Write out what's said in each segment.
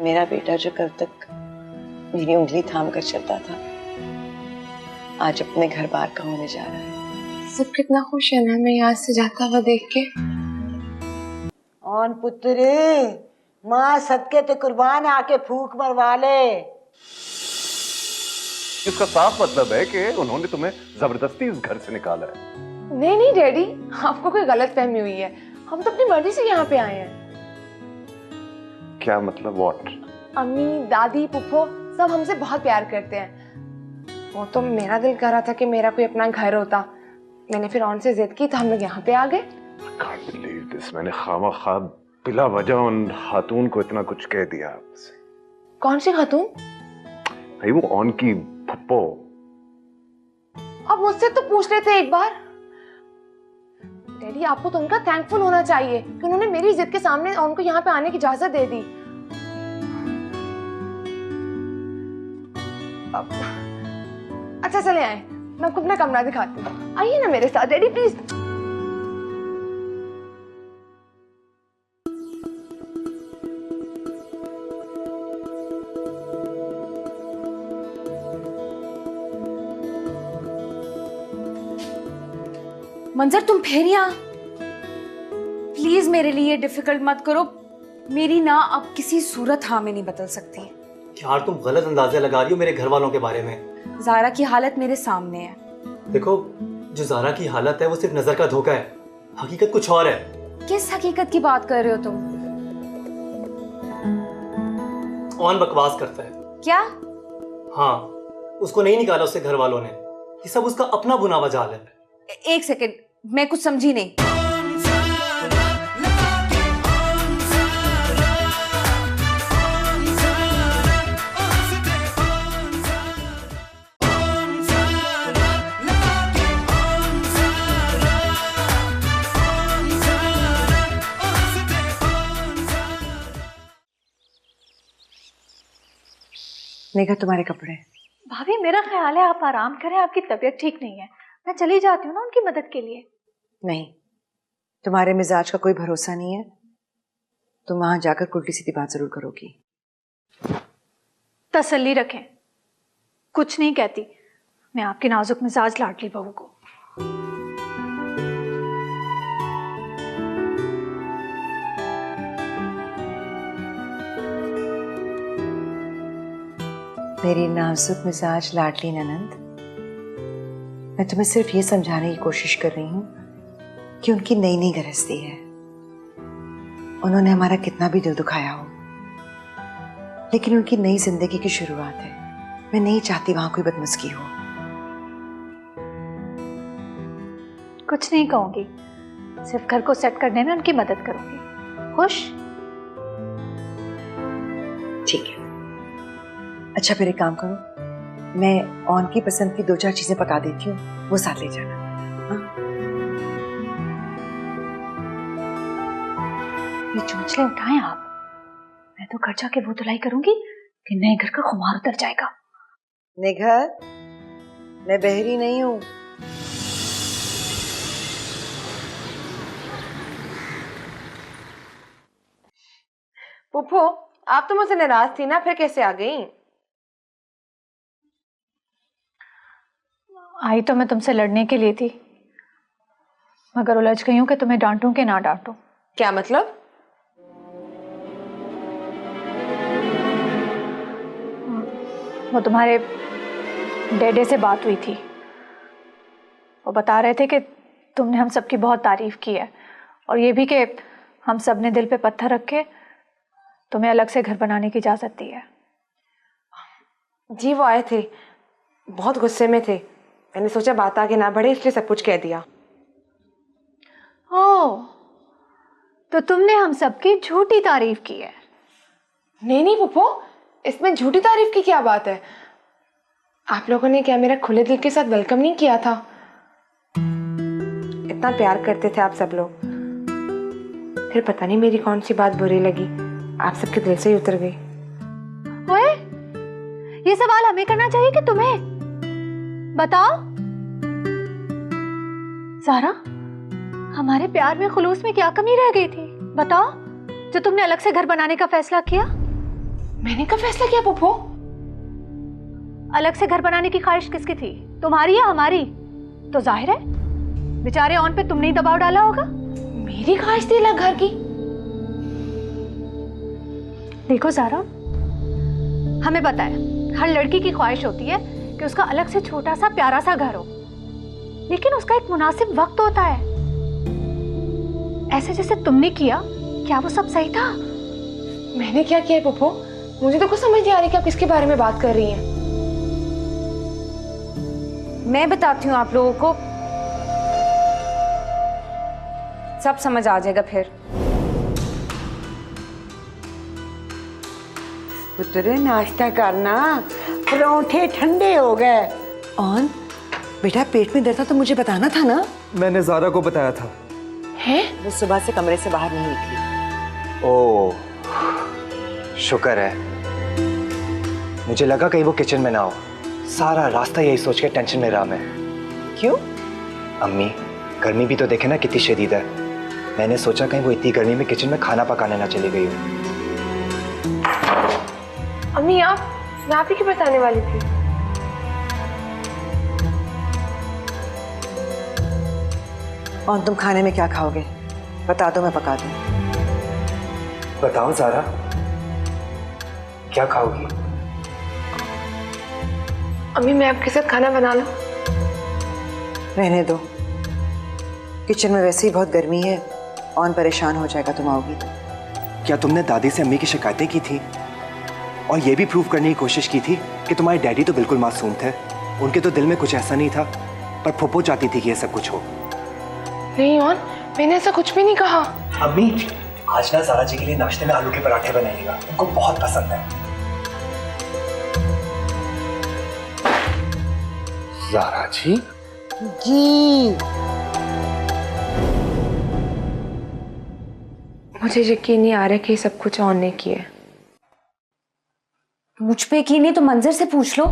मेरा बेटा जो कल तक मेरी उंगली थाम कर चलता था, आज अपने घर बार का होने जा रहा है। सब कितना खुश है ना मैं यहाँ से जाता हुआ देख के। और पुत्र माँ सदके ते कुर्बान आके फूक मरवा ले। इसका साफ मतलब है कि उन्होंने तुम्हें जबरदस्ती इस घर से निकाला है। नहीं नहीं डैडी, आपको कोई गलत फहमी हुई है। हम तो अपनी मर्जी से यहाँ पे आए हैं। क्या मतलब? व्हाट? अम्मी, दादी, पुप्पो सब हमसे बहुत प्यार करते हैं। वो तो मेरा दिल कर रहा था कि मेरा कोई अपना घर होता। मैंने फिर ऑन से जिद की तो हम लोग यहाँ पे आ गए। I can't believe this. मैंने खामखा बिला वजह उन खातून को इतना कुछ कह दिया आपसे। कौन सी खातून? भाई वो ऑन की फप्पो। अब मुझसे तो पूछ रहे थे एक बार। डैडी आपको तो उनका थैंकफुल होना चाहिए कि उन्होंने मेरी जिद के सामने उनको यहाँ पे आने की इजाजत दे दी। अच्छा चले आए, मैं आपको अपना कमरा दिखाती हूँ। आइए ना मेरे साथ डैडी प्लीज। मंजर तुम फिर यहाँ? प्लीज मेरे लिए डिफिकल्ट मत करो। मेरी ना अब किसी सूरत हाँ में नहीं बदल सकती। यार तुम गलत अंदाजे लगा रही हो मेरे घर वालों के बारे में। ज़ारा की हालत मेरे सामने है। देखो, जो ज़ारा की हालत है वो सिर्फ नजर का धोखा है, हकीकत कुछ और है। किस हकीकत की बात कर रहे हो तुम? ऑन बकवास करता है। क्या? हाँ, उसको नहीं निकाला उससे घर वालों ने। ये सब उसका अपना बुना वजाल है। एक सेकंड, मैं कुछ समझी नहीं। नेहा तुम्हारे कपड़े। भाभी मेरा ख्याल है आप आराम करें, आपकी तबीयत ठीक नहीं है। मैं चली जाती हूँ ना उनकी मदद के लिए। नहीं, तुम्हारे मिजाज का कोई भरोसा नहीं है। तुम वहां जाकर उल्टी सीधी बात जरूर करोगी। तसल्ली रखें, कुछ नहीं कहती मैं आपकी नाजुक मिजाज लाडली बहू को। मेरी नाजुक मिजाज लाडली ननंद, मैं तुम्हें सिर्फ ये समझाने की कोशिश कर रही हूँ कि उनकी नई नई गृहस्थी है। उन्होंने हमारा कितना भी दिल दुखाया हो, लेकिन उनकी नई जिंदगी की शुरुआत है। मैं नहीं चाहती वहां कोई बदमज़गी हो। कुछ नहीं कहूंगी, सिर्फ घर को सेट करने में उनकी मदद करूंगी। खुश? ठीक है। अच्छा फिर एक काम करो, मैं ऑन की पसंद की 2-4 चीजें पका देती हूँ, वो साथ ले जाना। हाँ? ये चोंचले उठाएं आप। मैं तो घर जाके वो धुलाई करूंगी कि नए घर का खुमार उतर जाएगा। निघर, मैं बहरी नहीं हूँ। पुप्पो, आप तो मुझसे नाराज थी ना, फिर कैसे आ गई? आई तो मैं तुमसे लड़ने के लिए थी, मगर उलझ गई हूं कि तुम्हें डांटूं कि ना डांटूं। क्या मतलब? वो तुम्हारे डैडे से बात हुई थी। वो बता रहे थे कि तुमने हम सबकी बहुत तारीफ की है, और ये भी कि हम सब ने दिल पे पत्थर रख के तुम्हें अलग से घर बनाने की इजाजत दी है। जी वो आए थे, बहुत गुस्से में थे। मैंने सोचा बात आगे ना बढ़े, इसलिए सब कुछ कह दिया। ओह, तो तुमने हम सबकी झूठी तारीफ की है? नहीं नहीं पुप्पो, इसमें झूठी तारीफ की क्या बात है? आप लोगों ने क्या मेरा खुले दिल के साथ वेलकम नहीं किया था? इतना प्यार करते थे आप सब लोग, फिर पता नहीं मेरी कौन सी बात बुरी लगी, आप सबके दिल से ही उतर गई। ओए, ये सवाल हमें करना चाहिए कि तुम्हें? बताओ ज़ारा, हमारे प्यार में, खुलूस में क्या कमी रह गई थी? बताओ, जो तुमने अलग से घर बनाने का फैसला किया। मैंने कब फैसला किया पुप्पो? अलग से घर बनाने की ख्वाहिश किसकी थी, तुम्हारी या हमारी? तो जाहिर है बेचारे ऑन पे तुमने ही दबाव डाला होगा। मेरी ख्वाहिश थी अलग घर की। देखो ज़ारा, हमें पता है हर लड़की की ख्वाहिश होती है कि उसका अलग से छोटा सा प्यारा सा घर हो, लेकिन उसका एक मुनासिब वक्त होता है। ऐसे जैसे तुमने किया, क्या वो सब सही था? मैंने क्या किया पुप्पो? मुझे तो कुछ समझ नहीं आ रही कि आप किसके बारे में बात कर रही हैं। मैं बताती हूँ आप लोगों को, सब समझ आ जाएगा फिर। पुत्र नाश्ता करना, परोंठे ठंडे हो गए। और बेटा पेट में दर्द था तो मुझे बताना था ना। मैंने ज़ारा को बताया था। हैं? वो सुबह से कमरे से बाहर नहीं निकली। ओह, शुक्र है। मुझे लगा कहीं वो किचन में ना हो। सारा रास्ता यही सोच के टेंशन में रहा मैं। क्यों? अम्मी, गर्मी भी तो देखे ना कितनी शदीद है। मैंने सोचा कहीं वो इतनी गर्मी में किचन में खाना पकाने ना चली गई हो। अम्मी आप ही क्यों बताने वाली थी? और तुम खाने में क्या खाओगे? बता दो, मैं पका दूं। बताओ ज़ारा, क्या खाओगी? अम्मी मैं आपके साथ खाना बना लूं? रहने दो, किचन में वैसे ही बहुत गर्मी है। ऑन परेशान हो जाएगा तुम आओगी तो। क्या तुमने दादी से अम्मी की शिकायतें की थी और ये भी प्रूव करने की कोशिश की थी कि तुम्हारे डैडी तो बिल्कुल मासूम थे, उनके तो दिल में कुछ ऐसा नहीं था, पर फुप्पो चाहती थी कि ये सब कुछ हो? नहीं ऑन, मैंने ऐसा कुछ भी नहीं कहा। अम्मी, आज ना ज़ारा जी के लिए नाश्ते में आलू के पराठे बनाइएगा, उनको बहुत पसंद है। ज़ारा जी? जी। मुझे यकीन नहीं आ रहा कि ये सब कुछ ऑन ने किया। मुझ पे की नहीं तो मंजर से पूछ लो।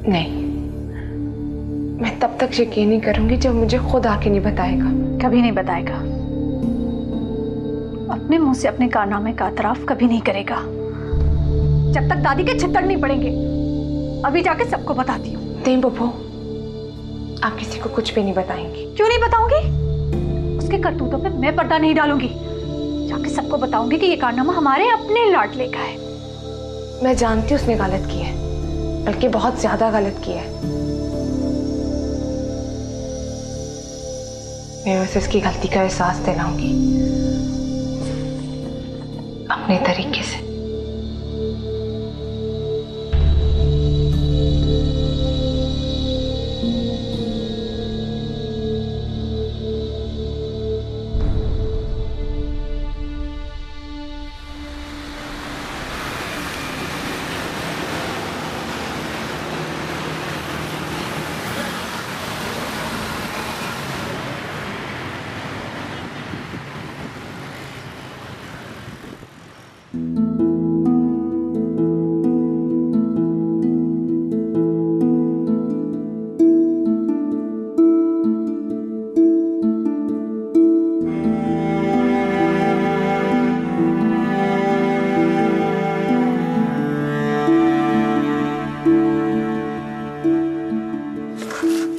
नहीं, मैं तब तक यकीन नहीं करूंगी जब मुझे खुद आके नहीं बताएगा। कभी नहीं बताएगा। अपने मुंह से अपने कारनामे का एतराफ कभी नहीं करेगा जब तक दादी के छितर नहीं पड़ेंगे। अभी जाके सबको बताती हूँ। नहीं पुप्पो, आप किसी को कुछ भी नहीं बताएंगी। क्यों नहीं बताऊंगी? उसके करतूतों पे मैं पर्दा नहीं डालूंगी। जाके सबको बताऊंगी कि ये कारनामा हमारे अपने लाडले का है। मैं जानती हूँ उसने गलत किया है, बल्कि बहुत ज्यादा गलत किया है। मैं उसे उसकी गलती का एहसास दिलाऊंगी अपने तरीके से।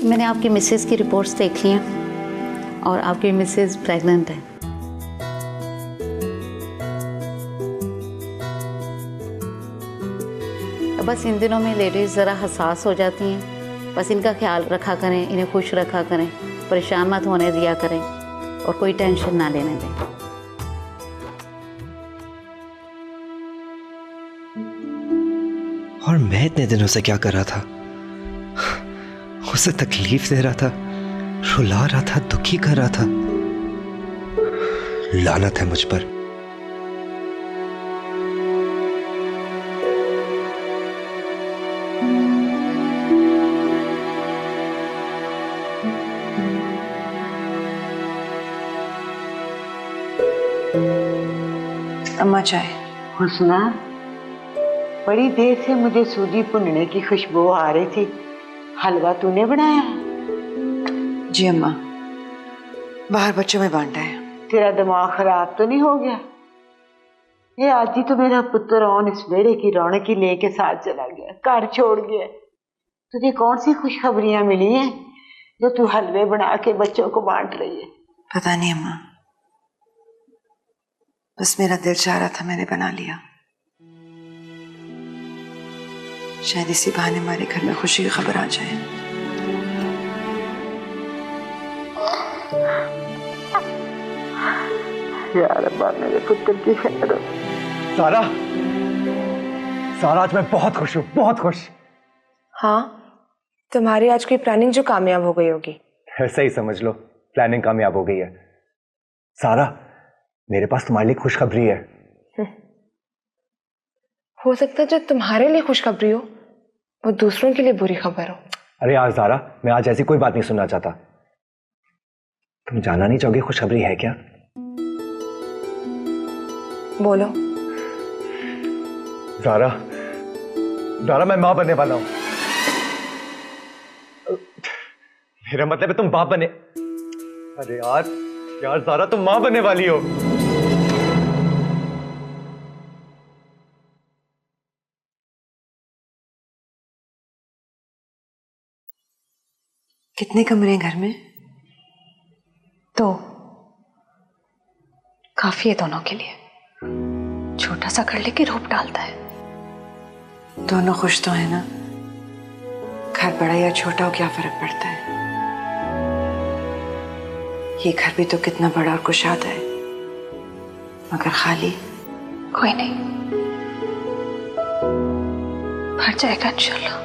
मैंने आपकी मिसेज की रिपोर्ट्स देख ली हैं और आपकी मिसेज प्रेग्नेंट है। बस इन दिनों में लेडीज़ ज़रा हसास हो जाती हैं। बस इनका ख्याल रखा करें, इन्हें खुश रखा करें, परेशान मत होने दिया करें और कोई टेंशन ना लेने दें। और मैं इतने दिनों से क्या कर रहा था? उसे तकलीफ दे रहा था, रुला रहा था, दुखी कर रहा था। लानत है मुझ पर। अम्मा चाय। हुस्ना, बड़ी देर से मुझे सूजी भुनने की खुशबू आ रही थी। हलवा तूने बनाया? जी अम्मा, बाहर बच्चों में बांटा है। तेरा दिमाग खराब तो नहीं हो गया? ये आज ही तो मेरा पुत्र ऑन इस बेड़े की रौनक ही लेके साथ चला गया, घर छोड़ गया। तुझे कौन सी खुशखबरियां मिली हैं जो तू हलवे बना के बच्चों को बांट रही है? पता नहीं अम्मा, बस मेरा दिल चाह रहा था, मैंने बना लिया। शायद इसी बहाने हमारे घर में खुशी की खबर आ जाए। यार अब्बा, मेरे पुत्र की खैर हो। सारा, सारा आज मैं बहुत खुश हूँ, बहुत खुश। हाँ, तुम्हारी आज की प्लानिंग जो कामयाब हो गई होगी। ऐसा ही समझ लो, प्लानिंग कामयाब हो गई है। सारा, मेरे पास तुम्हारे लिए खुशखबरी है। हो सकता है जो तुम्हारे लिए खुशखबरी हो वो दूसरों के लिए बुरी खबर हो। अरे यार सारा, मैं आज ऐसी कोई बात नहीं सुनना चाहता। तुम जानना नहीं चाहोगे खुशखबरी है क्या? बोलो। ज़ारा, ज़ारा मैं मां बनने वाला हूं। मेरा मतलब है तुम बाप बने। अरे यार यार ज़ारा, तुम मां बनने वाली हो। कितने कमरे हैं घर में? तो काफी है दोनों के लिए। छोटा सा कर लेके रूप डालता है। दोनों खुश तो है ना? घर बड़ा या छोटा हो क्या फर्क पड़ता है? ये घर भी तो कितना बड़ा और कुशाद है, मगर खाली। कोई नहीं, भर जाएगा इंशाल्लाह।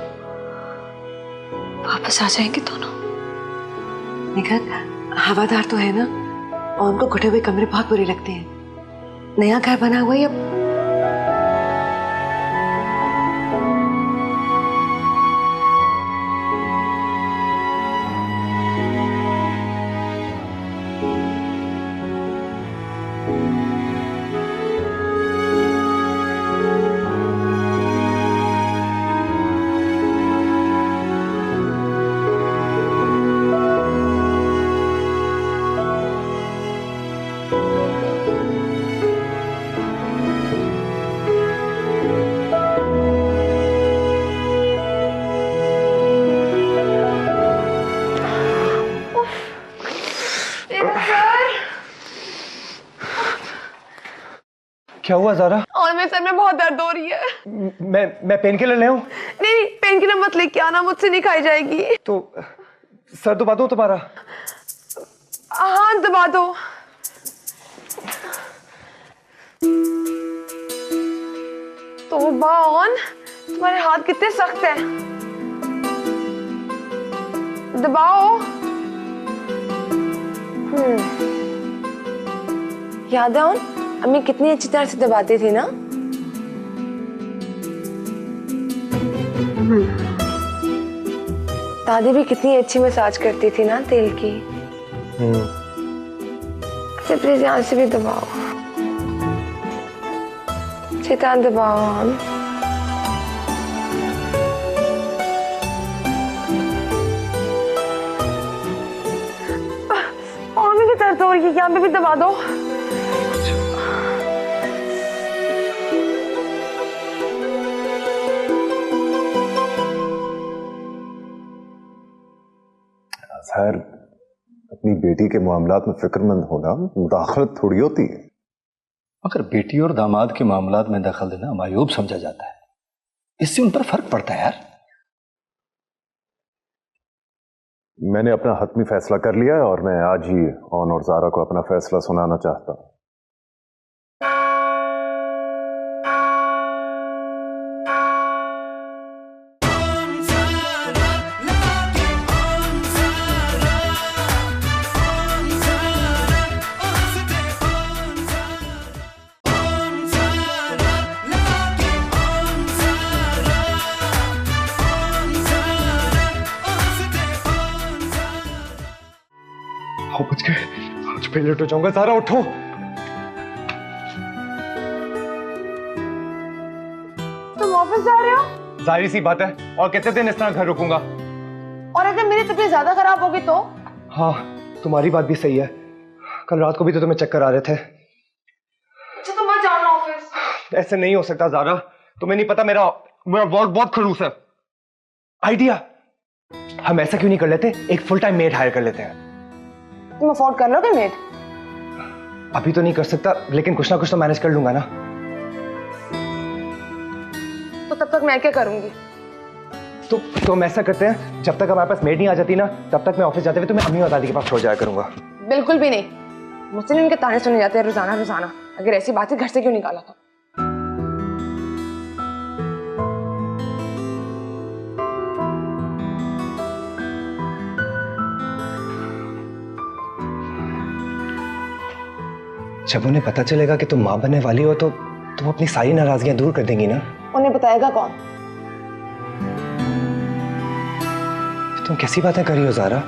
वापस आ जाएंगे दोनों। निखत, हवादार तो है ना? और उनको घुटे हुए कमरे बहुत बुरे लगते हैं। नया घर बना हुआ है अब। क्या हुआ ज़ारा? और मेरे सर में बहुत दर्द हो रही है। मैं पेन किलर ले आऊं? नहीं, पेन किलर मत लेके आना, मुझसे नहीं खाई जाएगी। तो सर दबा दूं तुम्हारा? हाँ, दबा दो। तो बान, तुम्हारे हाथ कितने सख्त हैं। दबाओ। याद है अम्मी कितनी अच्छी तरह से दबाती थी ना? दादी भी कितनी अच्छी मसाज करती थी ना तेल की। अच्छा प्लीज यहाँ से भी दबाओ, अच्छी तरह दबाओ। हम और भी दर्द हो रही है, यहाँ पे भी दबा दो। खैर, अपनी बेटी के मामलात में फिक्रमंद होना मुदाखलत थोड़ी होती है। मगर बेटी और दामाद के मामलात में दखल देना मायूब समझा जाता है। इससे उन पर फर्क पड़ता है यार। मैंने अपना हतमी फैसला कर लिया है और मैं आज ही ऑन और ज़ारा को अपना फैसला सुनाना चाहता हूं। बच गए, आज पे लेट हो जाऊंगा। ज़ारा उठो। तुम ऑफिस जा रहे हो? जाहिर सी बात है, और कितने दिन इस तरह घर रुकूंगा? और अगर मेरी तबीयत ज्यादा खराब होगी तो? हाँ, तुम्हारी बात भी सही है। कल रात को भी तो तुम्हें चक्कर आ रहे थे। अच्छा तुम मत जाओ ना ऑफिस। ऐसे नहीं हो सकता ज़ारा, तुम्हें नहीं पता मेरा मेरा वर्क बहुत खड़ूस है। आइडिया, हम ऐसा क्यों नहीं कर लेते, एक फुल टाइम मेड हायर कर लेते हैं। तुम अफोर्ड कर लोगे मेड? अभी तो नहीं कर सकता, लेकिन कुछ ना कुछ तो मैनेज कर लूंगा ना। तो तब तक मैं क्या करूंगी? तो हम ऐसा करते हैं, जब तक हमारे पास मेड नहीं आ जाती ना, तब तक मैं ऑफिस जाते हुए तुम्हें अम्मी और दादी के पास छोड़ जाया करूंगा। बिल्कुल भी नहीं, मुझसे नहीं उनके ताने सुने जाते हैं रोजाना रोजाना। अगर ऐसी बात है घर से क्यों निकाला था? जब उन्हें पता चलेगा कि तुम माँ बनने वाली हो तो तुम अपनी सारी नाराजगियां दूर कर देंगी ना। उन्हें बताएगा कौन? तुम कैसी बातें कर रही हो ज़ारा?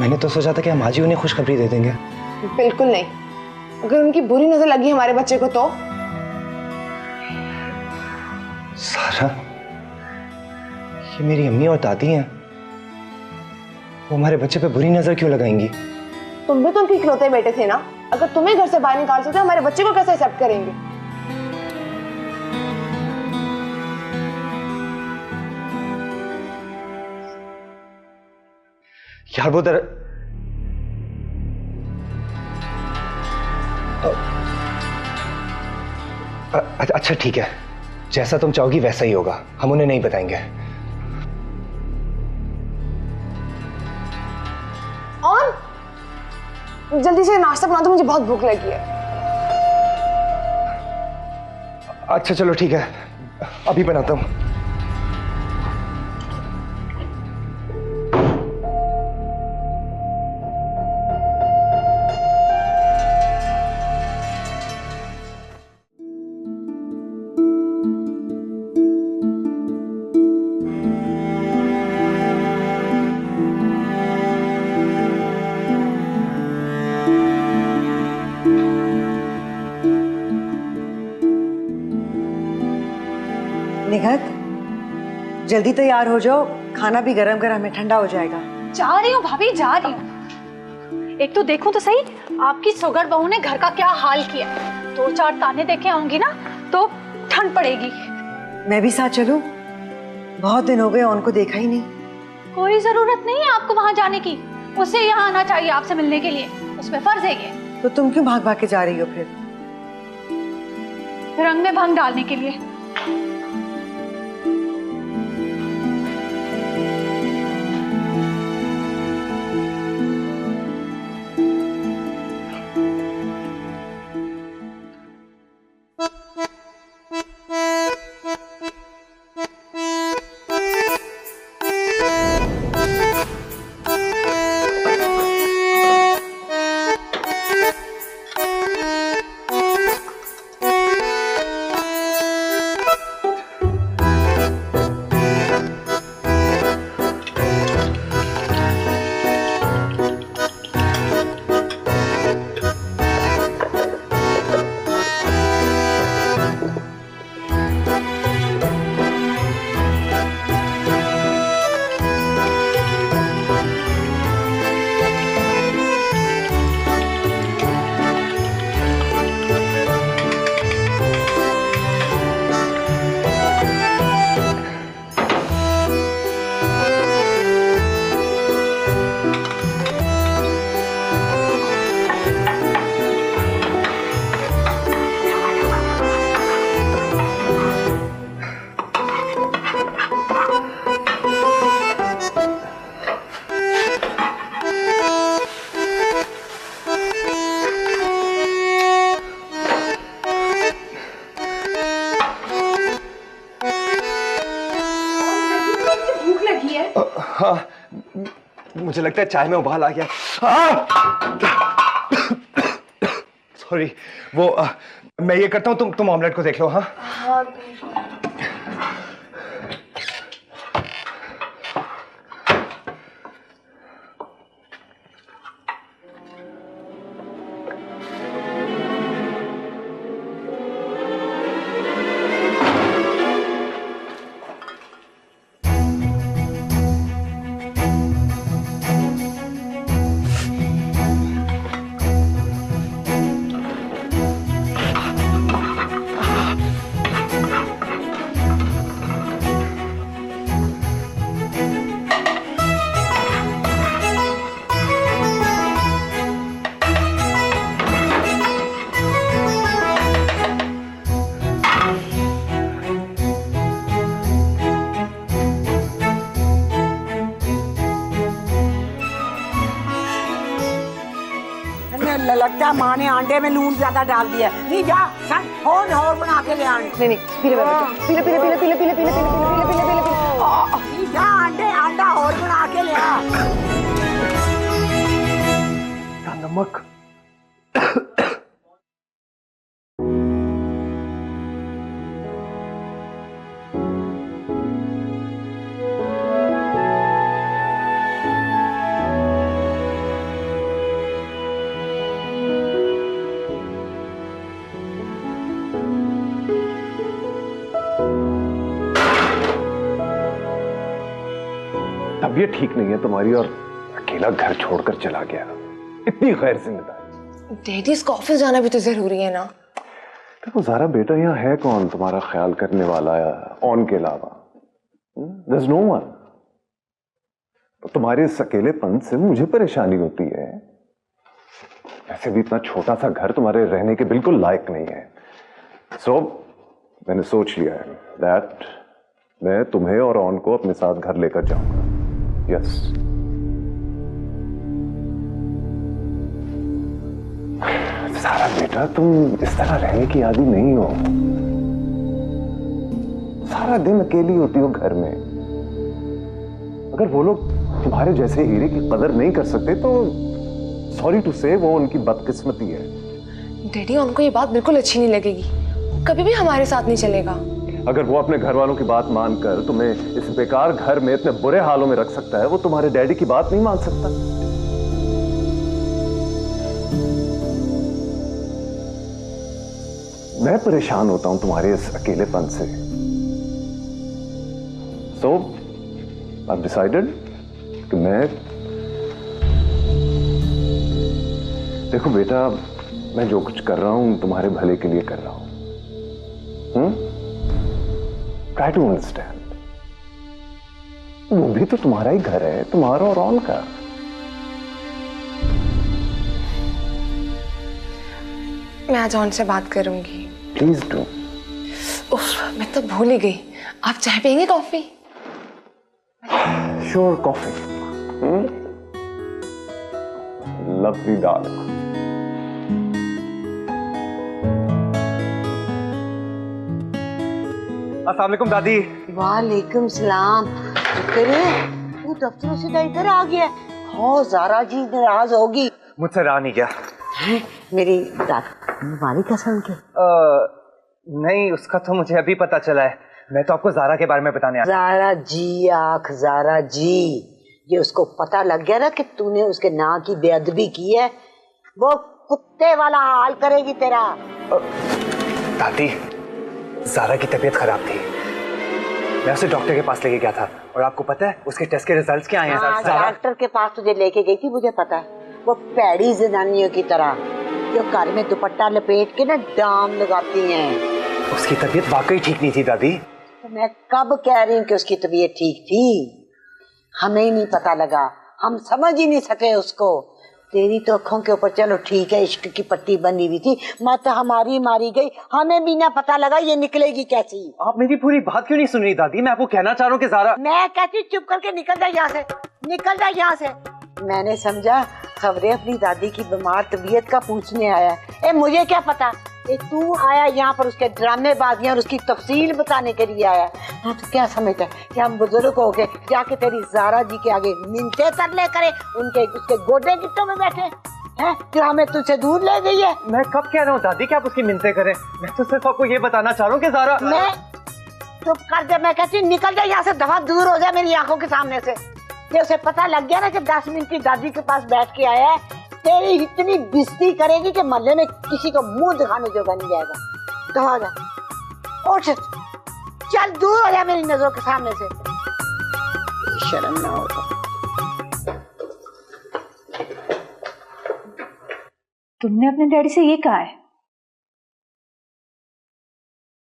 मैंने तो सोचा था कि हम आज ही उन्हें खुशखबरी दे देंगे। बिल्कुल नहीं, अगर उनकी बुरी नजर लगी हमारे बच्चे को तो। ज़ारा, ये मेरी अम्मी और दादी हैं, वो हमारे बच्चे पे बुरी नजर क्यों लगाएंगी? तुम भी तो उनके इकलौते बेटे थे ना, अगर तुम्हें घर से बाहर निकाल सकते हमारे बच्चे को कैसे एक्सेप्ट करेंगे? यार वो अच्छा ठीक है, जैसा तुम चाहोगी वैसा ही होगा, हम उन्हें नहीं बताएंगे। और जल्दी से नाश्ता बना दो, मुझे बहुत भूख लगी है। अच्छा चलो ठीक है, अभी बनाता हूँ। निघत, जल्दी तैयार हो जाओ, खाना भी गरम गरम है, ठंडा हो जाएगा। जा रही हूँ भाभी, जा रही हूँ। एक तो देखूं तो सही, आपकी सुगर बहू ने घर का क्या हाल किया। 2-4 ताने देके आऊंगी ना तो ठंड पड़ेगी। मैं भी साथ चलूं? बहुत दिन हो गए उनको देखा ही नहीं। कोई जरूरत नहीं है आपको वहां जाने की, उसे यहाँ आना चाहिए आपसे मिलने के लिए, उस पर फर्ज है ये। तो तुम क्यों भाग भाग के जा रही हो फिर? रंग में भंग डालने के लिए। हाँ, मुझे लगता है चाय में उबाल आ गया। सॉरी, वो मैं ये करता हूँ, तुम ऑमलेट को देख लो। हाँ लगता है माँ ने अंडे में लून ज्यादा डाल दिया। नहीं जा, सब और बना के ले आने। नहीं पीले पीले पीले पीले पीले पीले पीले पीले पीले पीले पीले जा, अंडा और बना के ले आ। नमक। तबीयत ठीक नहीं है तुम्हारी और अकेला घर छोड़कर चला गया। इतनी गैर जिम्मेदारी। डैडी, इसको ऑफिस जाना भी तो जरूरी है ना। देखो ज़ारा बेटा, यहाँ है कौन तुम्हारा ख्याल करने वाला ऑन के अलावा? There's no one। तो तुम्हारे इस अकेलेपन से मुझे परेशानी होती है। ऐसे भी इतना छोटा सा घर तुम्हारे रहने के बिल्कुल लायक नहीं है। सो मैंने सोच लिया है दैट मैं तुम्हें और ऑन को अपने साथ घर लेकर जाऊंगा। यस। सारा बेटा, तुम इस तरह रहने की आदी नहीं हो। सारा दिन अकेली होती हो घर में। अगर वो लोग तुम्हारे जैसे हीरे की कदर नहीं कर सकते तो सॉरी टू से वो उनकी बदकिस्मती है। डैडी, उनको ये बात बिल्कुल अच्छी नहीं लगेगी। कभी भी हमारे साथ नहीं चलेगा। अगर वो अपने घर वालों की बात मानकर तुम्हें इस बेकार घर में इतने बुरे हालों में रख सकता है, वो तुम्हारे डैडी की बात नहीं मान सकता। मैं परेशान होता हूं तुम्हारे इस अकेलेपन से। सो आई डिसाइडेड कि मैं, देखो बेटा, मैं जो कुछ कर रहा हूं तुम्हारे भले के लिए कर रहा हूं। Try to understand. वो भी तो तुम्हारा ही घर है, तुम्हारा और ऑन का। मैं आज ऑन से बात करूंगी। Please do. उफ, मैं तो भूल ही गई। आप चाय पियेंगे coffee? Sure, coffee. Lovely darling. अस्सलाम वालेकुम दादी। वालेकुम सलाम। तू दफ्तर से इधर आ गया? हो, ज़ारा जी नाराज होगी। मुझसे रहा नहीं गया। मेरी दादी कसम के? नहीं, उसका तो मुझे अभी पता चला है। मैं तो आपको ज़ारा के बारे में बताने आया। ज़ारा जी आख, ज़ारा जी। ये उसको पता लग गया ना कि तूने उसके नाम की बेअदबी की है, वो कुत्ते वाला हाल करेगी तेरा। दादी, ज़ारा की तबीयत खराब थी। मैं उसे डॉक्टर के पास लेके गया था और आपको पता है उसके टेस्ट के रिजल्ट्स क्या आए हैं? हाँ, डॉक्टर के पास तुझे लेके गई थी, मुझे पता है। वो पैड़ी जनानियों की तरह जो घर में दुपट्टा लपेट के ना डाम लगाती हैं। उसकी तबीयत वाकई ठीक नहीं थी दादी। तो मैं कब कह रही हूँ कि उसकी तबीयत ठीक थी? हमें ही नहीं पता लगा, हम समझ ही नहीं सके उसको। तेरी तो अखों के ऊपर चलो ठीक है, इश्क की पट्टी बनी हुई थी, मत हमारी मारी गई, हमें भी ना पता लगा ये निकलेगी कैसी। आप मेरी पूरी बात क्यों नहीं सुन रही दादी? मैं आपको कहना चाह रहा हूँ कि ज़ारा। मैं कहती चुप करके निकल जा यहाँ से, निकल जा यहाँ से। मैंने समझा खबरें अपनी दादी की बीमार तबीयत का पूछने आया है। मुझे क्या पता तू आया यहाँ पर उसके ड्रामेबाजियां और उसकी तफसील बताने के लिए आया। हाँ, तो क्या समझता है कि हम बुजुर्ग हो गए जाके तेरी ज़ारा जी के आगे मिन्नतें तरले करे, उनके उसके गोडे गिट्टों में बैठे हैं जो हमें तुझसे दूर ले गई है। मैं कब कह रहा हूँ दादी कि आप उसकी मिन्नतें करें? मैं तो सिर्फ आपको ये बताना चाह रहा हूँ कि ज़ारा। मैं चुप कर दे, मैं कहती निकल जाए यहाँ से, दफा दूर हो जाए मेरी आंखों के सामने से। कि उसे पता लग गया ना कि 10 मिनट की दादी के पास बैठ के आया है, तेरी इतनी बेइज्जती करेगी कि मोहल्ले में किसी को मुंह दिखाने जोगा नहीं जाएगा। तो हो जा, उठ, चल दूर हो जा मेरी नजरों के सामने से। शर्म ना हो। तुमने अपने डैडी से ये कहा है?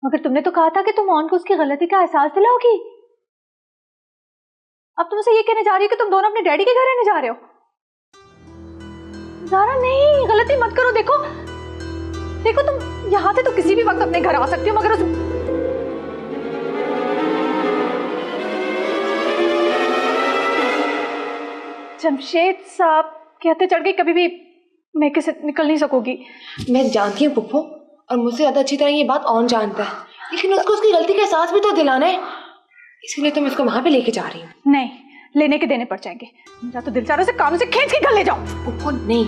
मगर तुमने तो कहा था कि तुम ऑन को उसकी गलती का एहसास दिलाओगी। अब तुम उसे ये कहने जा रही हो कि तुम दोनों अपने डैडी के घर रहने जा रहे हो। ज़ारा नहीं, गलती मत करो। देखो देखो, तुम यहाँ से तो किसी भी वक्त अपने घर आ सकती हो, मगर उस जमशेद साहब कहते चढ़ गई कभी भी मेके से निकल नहीं सकोगी। मैं जानती हूँ पुप्पो, और मुझसे ज्यादा अच्छी तरह ये बात ऑन जानता है, लेकिन उसको उसकी गलती का एहसास भी तो दिलाना है, इसीलिए तो मैं उसको वहां पे लेके जा रही हूँ। नहीं, लेने के देने पड़ जाएंगे। मेरा तो दिल चाह रहा है उसे कानों से खींच के घर ले जाओ। पुप्पो नहीं,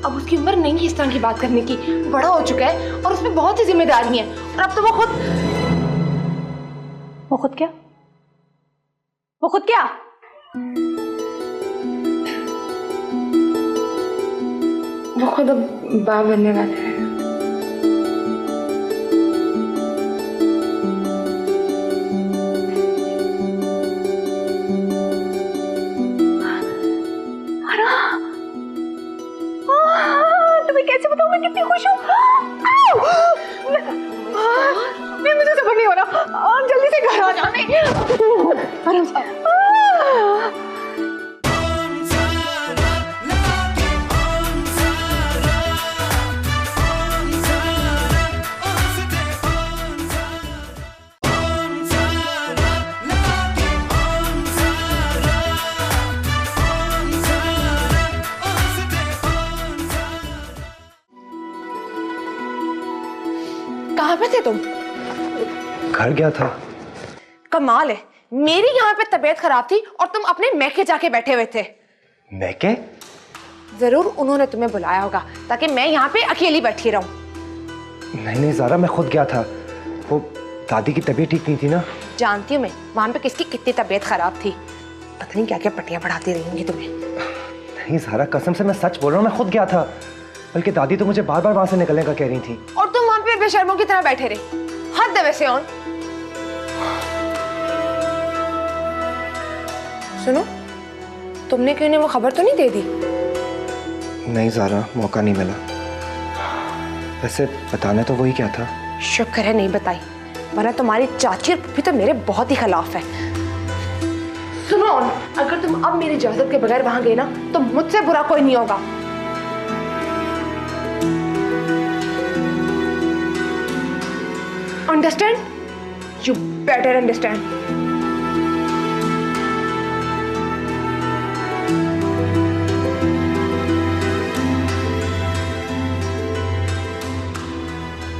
अब उसकी उम्र नहीं है इस तरह की बात करने की, वो बड़ा हो चुका है और उसमें बहुत सी जिम्मेदारी है, और अब तो वो खुद क्या? वो खुद क्या? वो खुद अब बाप बनने वाला है। तुम्हें कैसे बताऊं मैं कितनी खुश हूँ। नहीं, मुझे सबर नहीं हो रहा, जल्दी से घर आ जाने। आराम से। कहाँ पे थे तुम? घर गया था। कमाल है, मेरी यहाँ पे तबीयत खराब थी और तुम अपने मैके जाके बैठे हुए थे। मैके? जरूर उन्होंने तुम्हें बुलाया होगा ताकि मैं यहाँ पे अकेली बैठी रहूं। नहीं ज़ारा, मैं खुद गया था। वो दादी की तबीयत ठीक नहीं थी ना। जानती हूँ मैं वहां पे किसकी कितनी तबीयत खराब थी, पता नहीं क्या क्या पट्टियां पढ़ाती रहेंगी तुम्हें। नहीं ज़ारा, कसम से मैं सच बोल रहा हूँ, मैं खुद गया था। बल्कि दादी तो मुझे बार बार वहां से निकलने का कह रही थी। और तुम वहां पे बेशर्मों की तरह बैठे रहे। हद है वैसे। ऑन सुनो, तुमने क्यों वो खबर तो नहीं दे दी? नहीं ज़ारा, मौका नहीं मिला। वैसे बताना तो वही क्या था। शुक्र है नहीं बताई, वरना तुम्हारी चाची और पुप्पी तो मेरे बहुत ही खिलाफ है। सुनो, अगर तुम अब मेरी इजाजत के बगैर वहां गए ना तो मुझसे बुरा कोई नहीं होगा। Understand? You better understand.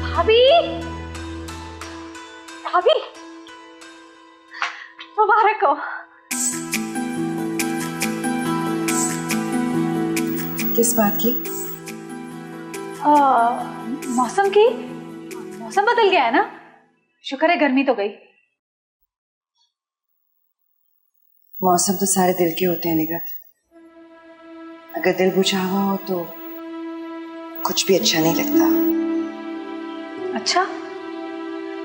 भाभी, भाभी, मुबारक हो। किस बात की? मौसम की। मौसम बदल गया है ना, शुक्र है गर्मी तो गई। मौसम तो सारे दिल के होते हैं निगत। अगर दिल बुझा हुआ हो तो कुछ भी अच्छा नहीं लगता। अच्छा,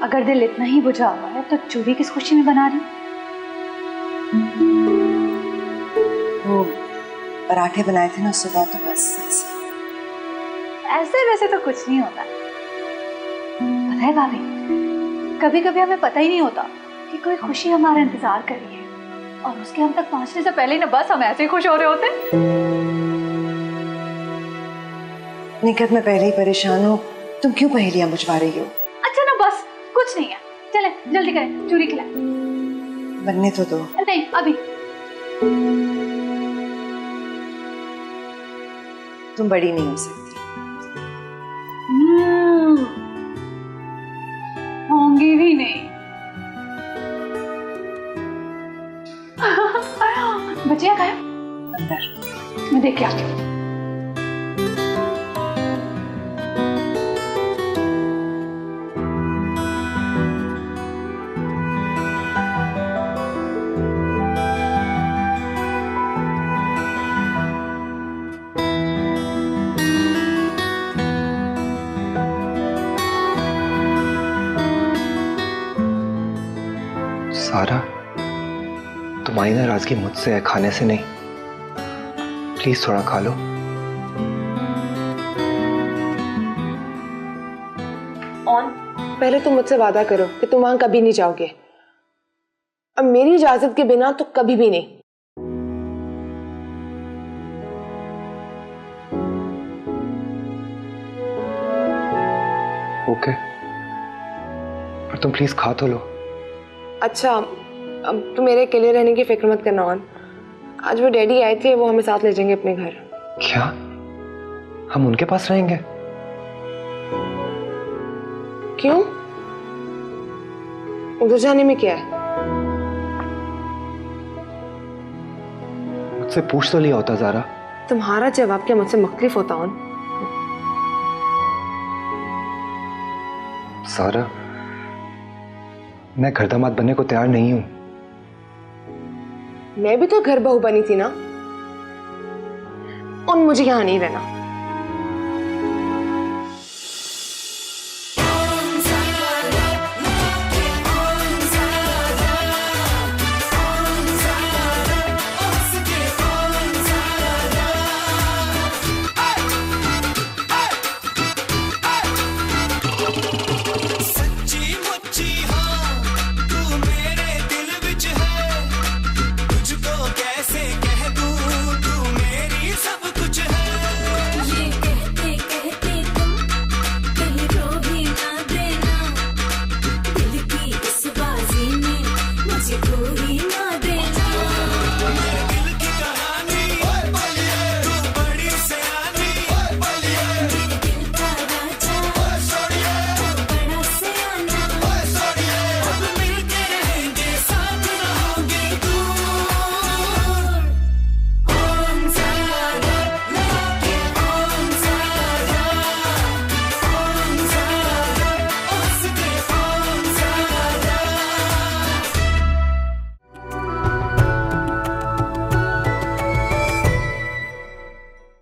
अगर दिल इतना ही बुझा हुआ है तो चूड़ी किस खुशी में बना रही? वो पराठे बनाए थे ना सुबह, तो बस ऐसे वैसे तो कुछ नहीं होता। पता है भाभी, कभी कभी हमें पता ही नहीं होता कि कोई खुशी हमारा इंतजार कर रही है, और उसके हम तक पहुंचने से पहले ना बस हम ऐसे ही खुश हो रहे होते। निकट मैं पहले ही परेशान हूँ, तुम क्यों पहेलियां बुझवा रही हो? अच्छा ना, बस कुछ नहीं है, चले जल्दी करें, चूड़ी खिलाएं। बनने तो दो। नहीं अभी। तुम बड़ी नहीं हो सकती। होंगी भी नहीं। बचिया खाया अंदर। मैं देख के आती हूँ। सारा, तुम्हारी नाराजगी मुझसे है, खाने से नहीं। प्लीज थोड़ा खा लो। ऑन, पहले तुम मुझसे वादा करो कि तुम वहां कभी नहीं जाओगे। अब मेरी इजाजत के बिना तो कभी भी नहीं। ओके, पर तुम प्लीज खा तो लो। अच्छा, अब तुम मेरे अकेले रहने की फिक्र मत करना। ऑन, आज वो डैडी आए थे, वो हमें साथ ले जाएंगे अपने घर। क्या? हम उनके पास रहेंगे। क्यों? उधर जाने में क्या है? मुझसे पूछ तो लिया होता ज़ारा। तुम्हारा जवाब क्या मुझसे मुख्तलिफ होता हूं? ज़ारा, मैं घर दामाद बनने को तैयार नहीं हूं। मैं भी तो घर बहू बनी थी ना, और मुझे यहां नहीं रहना।